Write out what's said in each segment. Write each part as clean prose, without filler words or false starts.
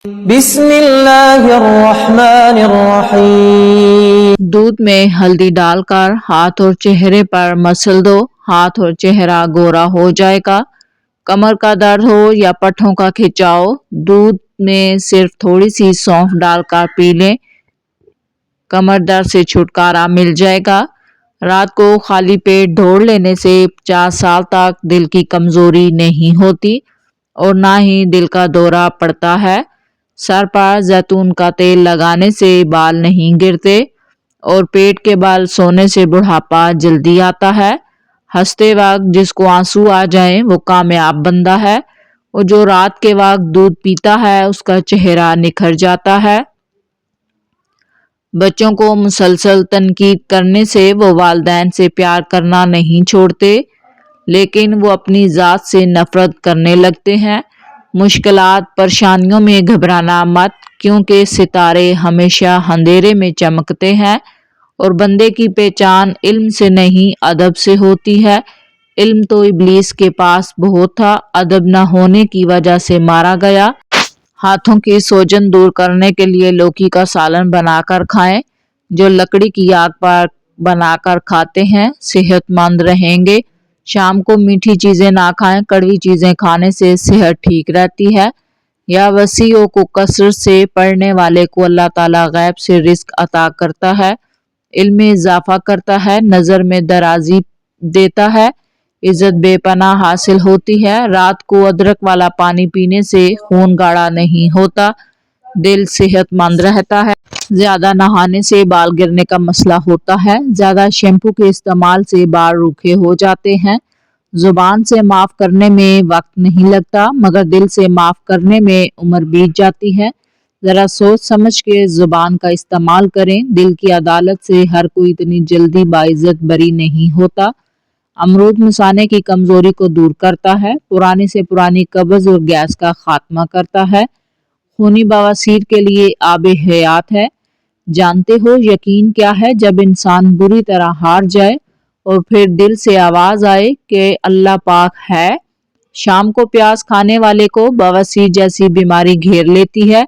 بسم اللہ الرحمن الرحیم۔ دودھ میں ہلدی ڈال کر ہاتھ اور چہرے پر مسل دو، ہاتھ اور چہرہ گورا ہو جائے گا۔ کمر کا درد ہو یا پٹھوں کا کھچاؤ، دودھ میں صرف تھوڑی سی سونف ڈال کر پی لیں، کمر درد سے چھٹکارا مل جائے گا۔ رات کو خالی پیٹ ڈھور لینے سے 50 سال تک دل کی کمزوری نہیں ہوتی اور نہ ہی دل کا دورہ پڑتا ہے۔ سر پر زیتون کا تیل لگانے سے بال نہیں گرتے اور پیٹ کے بال سونے سے بڑھاپا جلدی آتا ہے۔ ہنستے وقت جس کو آنسو آ جائیں وہ کامیاب بندہ ہے، اور جو رات کے وقت دودھ پیتا ہے اس کا چہرہ نکھر جاتا ہے۔ بچوں کو مسلسل تنقید کرنے سے وہ والدین سے پیار کرنا نہیں چھوڑتے، لیکن وہ اپنی ذات سے نفرت کرنے لگتے ہیں۔ مشکلات پریشانیوں میں گھبرانا مت، کیونکہ ستارے ہمیشہ اندھیرے میں چمکتے ہیں، اور بندے کی پہچان علم سے نہیں ادب سے ہوتی ہے۔ علم تو ابلیس کے پاس بہت تھا، ادب نہ ہونے کی وجہ سے مارا گیا۔ ہاتھوں کی سوجن دور کرنے کے لیے لوکی کا سالن بنا کر کھائیں۔ جو لکڑی کی آگ پر بنا کر کھاتے ہیں صحت مند رہیں گے۔ شام کو میٹھی چیزیں نہ کھائیں، کڑوی چیزیں کھانے سے صحت ٹھیک رہتی ہے۔ یا وسیعوں کو کثرت سے پڑھنے والے کو اللہ تعالیٰ غیب سے رزق عطا کرتا ہے، علم میں اضافہ کرتا ہے، نظر میں درازی دیتا ہے، عزت بے پناہ حاصل ہوتی ہے۔ رات کو ادرک والا پانی پینے سے خون گاڑھا نہیں ہوتا، دل صحت مند رہتا ہے۔ زیادہ نہانے سے بال گرنے کا مسئلہ ہوتا ہے، زیادہ شیمپو کے استعمال سے بال روکھے ہو جاتے ہیں۔ زبان سے معاف کرنے میں وقت نہیں لگتا، مگر دل سے معاف کرنے میں عمر بیت جاتی ہے۔ ذرا سوچ سمجھ کے زبان کا استعمال کریں، دل کی عدالت سے ہر کوئی اتنی جلدی باعزت بری نہیں ہوتا۔ امرود مثانے کی کمزوری کو دور کرتا ہے، پرانی سے پرانی قبض اور گیس کا خاتمہ کرتا ہے، خونی بواسیر کے لیے آب حیات ہے۔ جانتے ہو یقین کیا ہے؟ جب انسان بری طرح ہار جائے اور پھر دل سے آواز آئے کہ اللہ پاک ہے۔ شام کو پیاز کھانے والے کو بواسیر جیسی بیماری گھیر لیتی ہے۔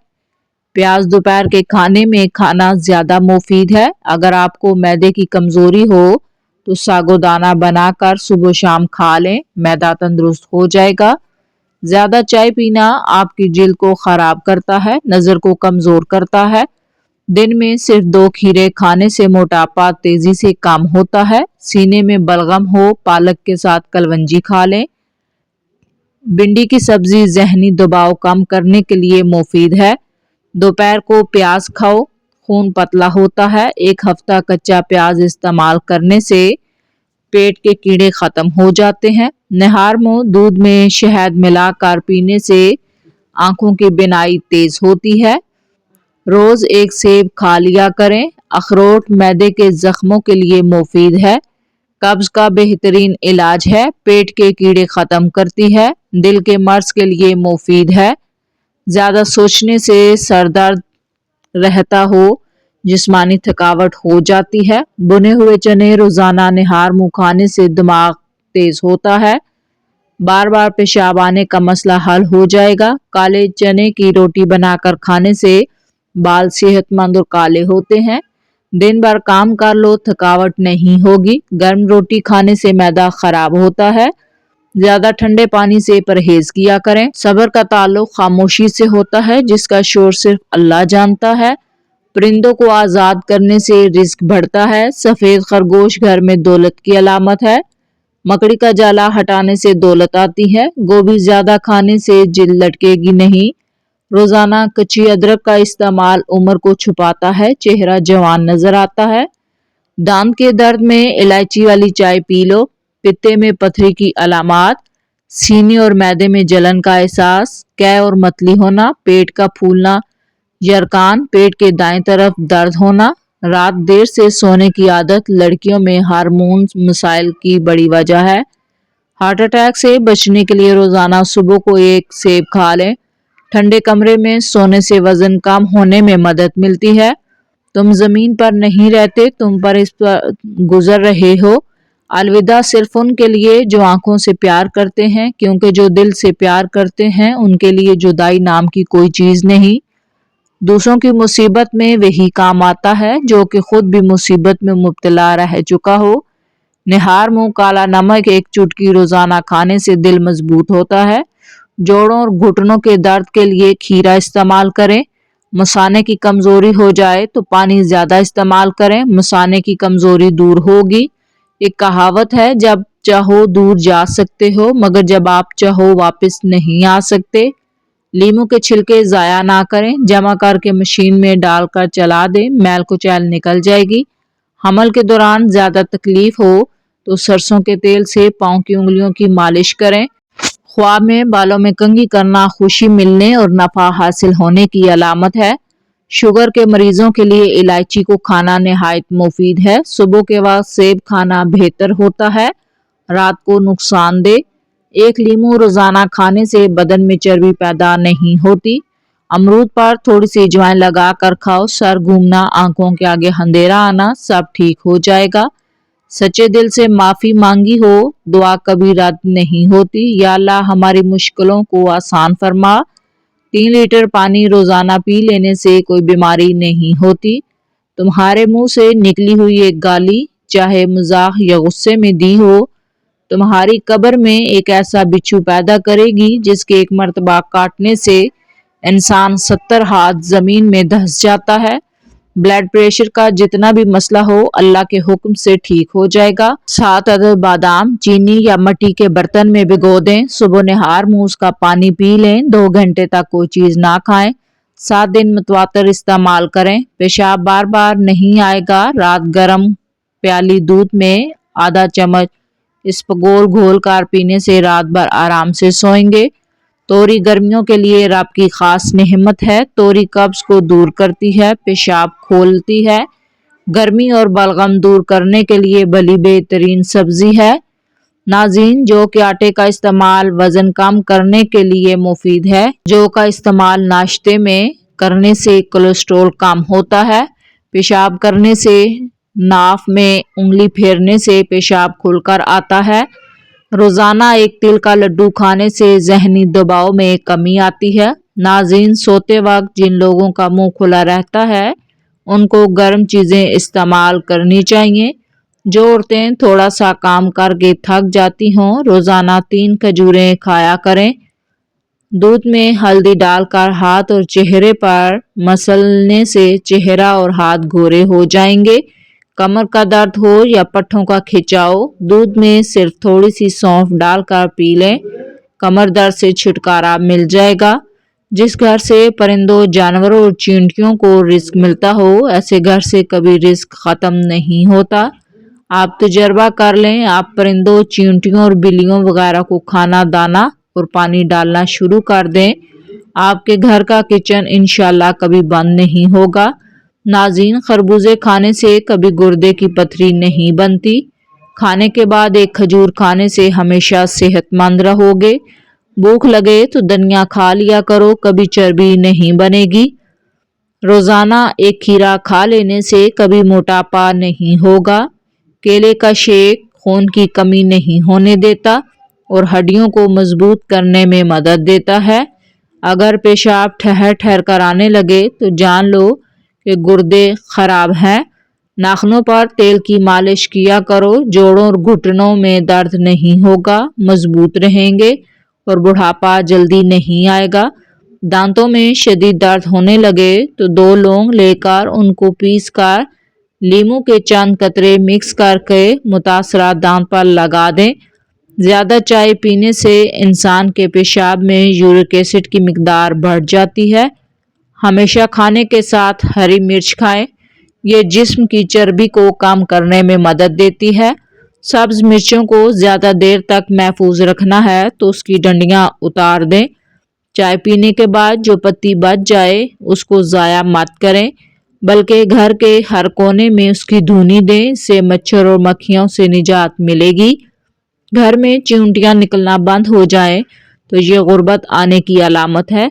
پیاز دوپہر کے کھانے میں کھانا زیادہ مفید ہے۔ اگر آپ کو معدے کی کمزوری ہو تو ساگودانہ بنا کر صبح و شام کھا لیں، معدہ تندرست ہو جائے گا۔ زیادہ چائے پینا آپ کی جلد کو خراب کرتا ہے، نظر کو کمزور کرتا ہے۔ دن میں صرف 2 کھیرے کھانے سے موٹاپا تیزی سے کم ہوتا ہے۔ سینے میں بلغم ہو، پالک کے ساتھ کلونجی کھا لیں۔ بھنڈی کی سبزی ذہنی دباؤ کم کرنے کے لیے مفید ہے۔ دوپہر کو پیاز کھاؤ، خون پتلا ہوتا ہے۔ 1 ہفتہ کچا پیاز استعمال کرنے سے پیٹ کے کیڑے ختم ہو جاتے ہیں۔ نہار منہ دودھ میں شہد ملا کر پینے سے آنکھوں کی بینائی تیز ہوتی ہے۔ روز 1 سیب کھا لیا کریں۔ اخروٹ معدے کے زخموں کے لیے مفید ہے، قبض کا بہترین علاج ہے، پیٹ کے کیڑے ختم کرتی ہے، دل کے مرض کے لیے مفید ہے۔ زیادہ سوچنے سے سر درد رہتا ہو، جسمانی تھکاوٹ ہو جاتی ہے۔ بنے ہوئے چنے روزانہ نہار منہ کھانے سے دماغ تیز ہوتا ہے، بار بار پیشاب آنے کا مسئلہ حل ہو جائے گا۔ کالے چنے کی روٹی بنا کر کھانے سے بال صحت مند اور کالے ہوتے ہیں۔ دن بھر کام کر لو، تھکاوٹ نہیں ہوگی۔ گرم روٹی کھانے سے معدہ خراب ہوتا ہے۔ زیادہ ٹھنڈے پانی سے پرہیز کیا کریں۔ صبر کا تعلق خاموشی سے ہوتا ہے، جس کا شور صرف اللہ جانتا ہے۔ پرندوں کو آزاد کرنے سے رزق بڑھتا ہے۔ سفید خرگوش گھر میں دولت کی علامت ہے۔ مکڑی کا جالا ہٹانے سے دولت آتی ہے۔ گوبھی زیادہ کھانے سے جلد لٹکے گی نہیں۔ روزانہ کچی ادرک کا استعمال عمر کو چھپاتا ہے، چہرہ جوان نظر آتا ہے۔ دانت کے درد میں الائچی والی چائے پی لو۔ پتے میں پتھری کی علامات: سینے اور معدے میں جلن کا احساس، قے اور متلی ہونا، پیٹ کا پھولنا، یرقان، پیٹ کے دائیں طرف درد ہونا۔ رات دیر سے سونے کی عادت لڑکیوں میں ہارمونز مسائل کی بڑی وجہ ہے۔ ہارٹ اٹیک سے بچنے کے لیے روزانہ صبح کو 1 سیب کھا لیں۔ ٹھنڈے کمرے میں سونے سے وزن کم ہونے میں مدد ملتی ہے۔ تم زمین پر نہیں رہتے، تم پر اس پر گزر رہے ہو۔ الوداع صرف ان کے لیے جو آنکھوں سے پیار کرتے ہیں، کیونکہ جو دل سے پیار کرتے ہیں ان کے لیے جدائی نام کی کوئی چیز نہیں۔ دوسروں کی مصیبت میں وہی کام آتا ہے جو کہ خود بھی مصیبت میں مبتلا رہ چکا ہو۔ نہار منہ کالا نمک ایک چٹکی روزانہ کھانے سے دل مضبوط ہوتا ہے۔ جوڑوں اور گھٹنوں کے درد کے لیے کھیرا استعمال کریں۔ مثانے کی کمزوری ہو جائے تو پانی زیادہ استعمال کریں، مثانے کی کمزوری دور ہوگی۔ ایک کہاوت ہے، جب چاہو دور جا سکتے ہو مگر جب آپ چاہو واپس نہیں آ سکتے۔ لیموں کے چھلکے ضائع نہ کریں، جمع کر کے مشین میں ڈال کر چلا دیں، میل کچیل نکل جائے گی۔ حمل کے دوران زیادہ تکلیف ہو تو سرسوں کے تیل سے پاؤں کی انگلیوں کی مالش کریں۔ خواب میں بالوں میں کنگھی کرنا خوشی ملنے اور نفع حاصل ہونے کی علامت ہے۔ شوگر کے مریضوں کے لیے الائچی کو کھانا نہایت مفید ہے۔ صبح کے وقت سیب کھانا بہتر ہوتا ہے، رات کو نقصان دہ۔ ایک لیموں روزانہ کھانے سے بدن میں چربی پیدا نہیں ہوتی۔ امرود پر تھوڑی سی اجوائن لگا کر کھاؤ، سر گھومنا، آنکھوں کے آگے اندھیرا آنا سب ٹھیک ہو جائے گا۔ سچے دل سے معافی مانگی ہو، دعا کبھی رد نہیں ہوتی۔ یا اللہ ہماری مشکلوں کو آسان فرما۔ 3 لیٹر پانی روزانہ پی لینے سے کوئی بیماری نہیں ہوتی۔ تمہارے منہ سے نکلی ہوئی ایک گالی چاہے مزاح یا غصے میں دی ہو، تمہاری قبر میں ایک ایسا بچھو پیدا کرے گی جس کے ایک مرتبہ کاٹنے سے انسان 70 ہاتھ زمین میں دھس جاتا ہے۔ بلڈ پریشر کا جتنا بھی مسئلہ ہو اللہ کے حکم سے ٹھیک ہو جائے گا۔ 7 عدد بادام چینی یا مٹی کے برتن میں بھگو دیں، صبح نہار منہ اس کا پانی پی لیں، 2 گھنٹے تک کوئی چیز نہ کھائیں، 7 دن متواتر استعمال کریں۔ پیشاب بار بار نہیں آئے گا، رات گرم پیالی دودھ میں آدھا چمچ اسپغول گھول کر پینے سے رات بھر آرام سے سوئیں گے۔ توری گرمیوں کے لیے رب کی خاص نعمت ہے۔ توری قبض کو دور کرتی ہے، پیشاب کھولتی ہے۔ گرمی اور بلغم دور کرنے کے لیے بلی بہترین سبزی ہے۔ ناظرین، جو کہ آٹے کا استعمال وزن کم کرنے کے لیے مفید ہے۔ جو کا استعمال ناشتے میں کرنے سے کولیسٹرول کم ہوتا ہے۔ پیشاب کرنے سے، ناف میں انگلی پھیرنے سے پیشاب کھل کر آتا ہے۔ روزانہ ایک تل کا لڈو کھانے سے ذہنی دباؤ میں کمی آتی ہے۔ ناظرین، سوتے وقت جن لوگوں کا منہ کھلا رہتا ہے ان کو گرم چیزیں استعمال کرنی چاہیے۔ جو عورتیں تھوڑا سا کام کر کے تھک جاتی ہوں روزانہ 3 کھجوریں کھایا کریں۔ دودھ میں ہلدی ڈال کر ہاتھ اور چہرے پر مسلنے سے چہرہ اور ہاتھ گورے ہو جائیں گے۔ کمر کا درد ہو یا پٹھوں کا کھچاؤ، دودھ میں صرف تھوڑی سی سونف ڈال کر پی لیں، کمر درد سے چھٹکارا مل جائے گا۔ جس گھر سے پرندوں، جانوروں اور چیونٹیوں کو رزق ملتا ہو، ایسے گھر سے کبھی رزق ختم نہیں ہوتا۔ آپ تجربہ کر لیں، آپ پرندوں، چیونٹیوں اور بلیوں وغیرہ کو کھانا، دانا اور پانی ڈالنا شروع کر دیں، آپ کے گھر کا کچن انشاءاللہ کبھی بند نہیں ہوگا۔ ناظرین، خربوزے کھانے سے کبھی گردے کی پتھری نہیں بنتی۔ کھانے کے بعد ایک کھجور کھانے سے ہمیشہ صحت مند رہو گے۔ بھوک لگے تو دھنیا کھا لیا کرو، کبھی چربی نہیں بنے گی۔ روزانہ ایک کھیرا کھا لینے سے کبھی موٹاپا نہیں ہوگا۔ کیلے کا شیک خون کی کمی نہیں ہونے دیتا اور ہڈیوں کو مضبوط کرنے میں مدد دیتا ہے۔ اگر پیشاب ٹھہر ٹھہر کر آنے لگے تو جان لو کہ گردے خراب ہیں۔ ناخنوں پر تیل کی مالش کیا کرو، جوڑوں اور گھٹنوں میں درد نہیں ہوگا، مضبوط رہیں گے اور بڑھاپا جلدی نہیں آئے گا۔ دانتوں میں شدید درد ہونے لگے تو 2 لونگ لے کر ان کو پیس کر لیموں کے چند قطرے مکس کر کے متاثرہ دانت پر لگا دیں۔ زیادہ چائے پینے سے انسان کے پیشاب میں یورک ایسڈ کی مقدار بڑھ جاتی ہے۔ ہمیشہ کھانے کے ساتھ ہری مرچ کھائیں، یہ جسم کی چربی کو کم کرنے میں مدد دیتی ہے۔ سبز مرچوں کو زیادہ دیر تک محفوظ رکھنا ہے تو اس کی ڈنڈیاں اتار دیں۔ چائے پینے کے بعد جو پتی بچ جائے اس کو ضائع مت کریں بلکہ گھر کے ہر کونے میں اس کی دھونی دیں، اس سے مچھر اور مکھیوں سے نجات ملے گی۔ گھر میں چیونٹیاں نکلنا بند ہو جائیں تو یہ غربت آنے کی علامت ہے۔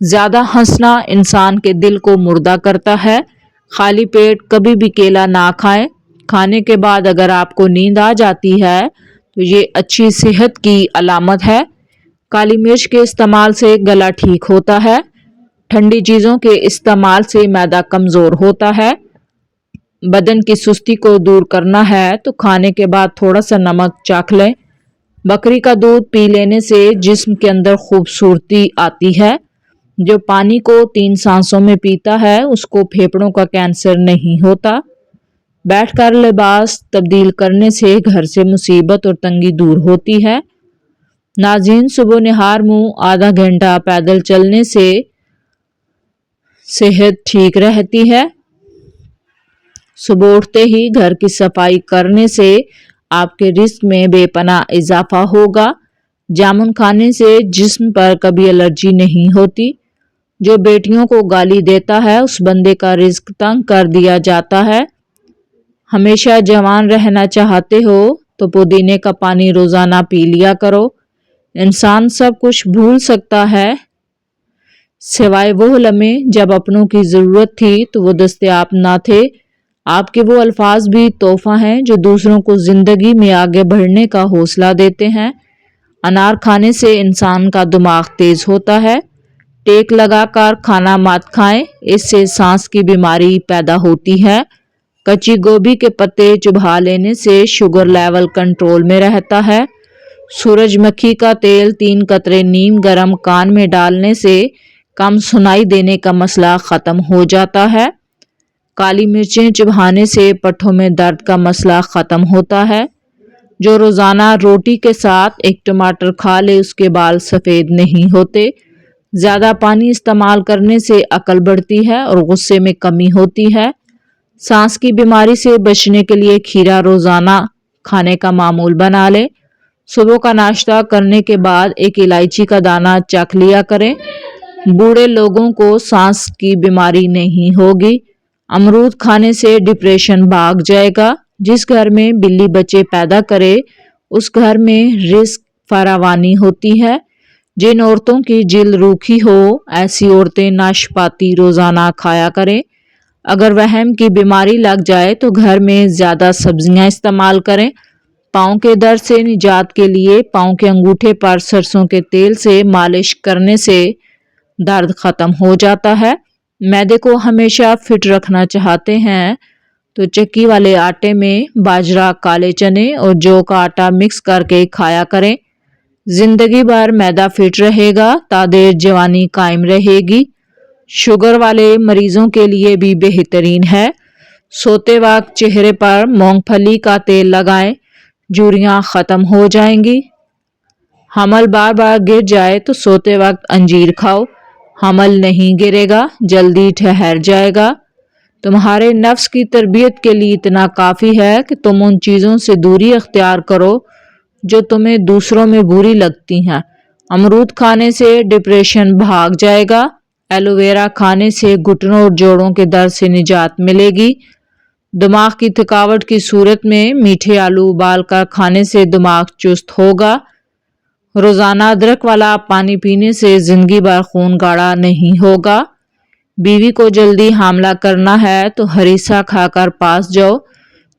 زیادہ ہنسنا انسان کے دل کو مردہ کرتا ہے۔ خالی پیٹ کبھی بھی کیلا نہ کھائیں۔ کھانے کے بعد اگر آپ کو نیند آ جاتی ہے تو یہ اچھی صحت کی علامت ہے۔ کالی مرچ کے استعمال سے گلا ٹھیک ہوتا ہے۔ ٹھنڈی چیزوں کے استعمال سے معدہ کمزور ہوتا ہے۔ بدن کی سستی کو دور کرنا ہے تو کھانے کے بعد تھوڑا سا نمک چکھ لیں۔ بکری کا دودھ پی لینے سے جسم کے اندر خوبصورتی آتی ہے۔ جو پانی کو 3 سانسوں میں پیتا ہے اس کو پھیپھڑوں کا کینسر نہیں ہوتا۔ بیٹھ کر لباس تبدیل کرنے سے گھر سے مصیبت اور تنگی دور ہوتی ہے۔ ناظرین، صبح نہار منہ آدھا گھنٹہ پیدل چلنے سے صحت ٹھیک رہتی ہے۔ صبح اٹھتے ہی گھر کی صفائی کرنے سے آپ کے رزق میں بے پناہ اضافہ ہوگا۔ جامن کھانے سے جسم پر کبھی الرجی نہیں ہوتی۔ جو بیٹیوں کو گالی دیتا ہے اس بندے کا رزق تنگ کر دیا جاتا ہے۔ ہمیشہ جوان رہنا چاہتے ہو تو پودینے کا پانی روزانہ پی لیا کرو۔ انسان سب کچھ بھول سکتا ہے سوائے وہ لمحے جب اپنوں کی ضرورت تھی تو وہ دستیاب نہ تھے۔ آپ کے وہ الفاظ بھی تحفہ ہیں جو دوسروں کو زندگی میں آگے بڑھنے کا حوصلہ دیتے ہیں۔ انار کھانے سے انسان کا دماغ تیز ہوتا ہے۔ ٹیک لگا کر کھانا مت کھائیں، اس سے سانس کی بیماری پیدا ہوتی ہے۔ کچی گوبھی کے پتے چبا لینے سے شوگر لیول کنٹرول میں رہتا ہے۔ سورج مکھی کا تیل 3 قطرے نیم گرم کان میں ڈالنے سے کم سنائی دینے کا مسئلہ ختم ہو جاتا ہے۔ کالی مرچیں چبانے سے پٹھوں میں درد کا مسئلہ ختم ہوتا ہے۔ جو روزانہ روٹی کے ساتھ ایک ٹماٹر کھا لے اس کے بال سفید نہیں ہوتے۔ زیادہ پانی استعمال کرنے سے عقل بڑھتی ہے اور غصے میں کمی ہوتی ہے۔ سانس کی بیماری سے بچنے کے لیے کھیرا روزانہ کھانے کا معمول بنا لیں۔ صبح کا ناشتہ کرنے کے بعد ایک الائچی کا دانہ چکھ لیا کریں۔ بوڑھے لوگوں کو سانس کی بیماری نہیں ہوگی۔ امرود کھانے سے ڈپریشن بھاگ جائے گا۔ جس گھر میں بلی بچے پیدا کرے اس گھر میں رزق فراوانی ہوتی ہے۔ جن عورتوں کی جلد روکھی ہو ایسی عورتیں ناشپاتی روزانہ کھایا کریں۔ اگر وہم کی بیماری لگ جائے تو گھر میں زیادہ سبزیاں استعمال کریں۔ پاؤں کے درد سے نجات کے لیے پاؤں کے انگوٹھے پر سرسوں کے تیل سے مالش کرنے سے درد ختم ہو جاتا ہے۔ معدے کو ہمیشہ فٹ رکھنا چاہتے ہیں تو چکی والے آٹے میں باجرہ، کالے چنے اور جو کا آٹا مکس کر کے کھایا کریں۔ زندگی بھر معدہ فٹ رہے گا، تا دیر جوانی قائم رہے گی۔ شوگر والے مریضوں کے لیے بھی بہترین ہے۔ سوتے وقت چہرے پر مونگ پھلی کا تیل لگائیں، جھریاں ختم ہو جائیں گی۔ حمل بار بار گر جائے تو سوتے وقت انجیر کھاؤ، حمل نہیں گرے گا، جلدی ٹھہر جائے گا۔ تمہارے نفس کی تربیت کے لیے اتنا کافی ہے کہ تم ان چیزوں سے دوری اختیار کرو جو تمہیں دوسروں میں بری لگتی ہیں۔ امرود کھانے سے ڈپریشن بھاگ جائے گا۔ ایلو ویرا کھانے سے گھٹنوں اور جوڑوں کے درد سے نجات ملے گی۔ دماغ کی تھکاوٹ کی صورت میں میٹھے آلو ابال کر کھانے سے دماغ چست ہوگا۔ روزانہ ادرک والا پانی پینے سے زندگی بھر خون گاڑھا نہیں ہوگا۔ بیوی کو جلدی حاملہ کرنا ہے تو ہریسہ کھا کر پاس جاؤ،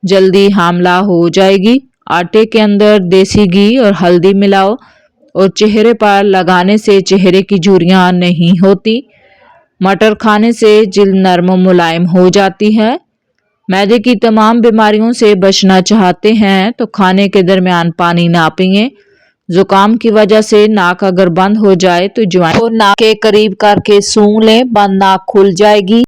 جلدی حاملہ ہو جائے گی۔ آٹے کے اندر دیسی گھی اور ہلدی ملاؤ اور چہرے پر لگانے سے چہرے کی جھریاں نہیں ہوتی۔ مٹر کھانے سے جلد نرم و ملائم ہو جاتی ہے۔ معدے کی تمام بیماریوں سے بچنا چاہتے ہیں تو کھانے کے درمیان پانی نہ پئیں۔ زکام کی وجہ سے ناک اگر بند ہو جائے تو جوائن کو ناک کے قریب کر کے سونگھ لیں، بند ناک کھل جائے گی۔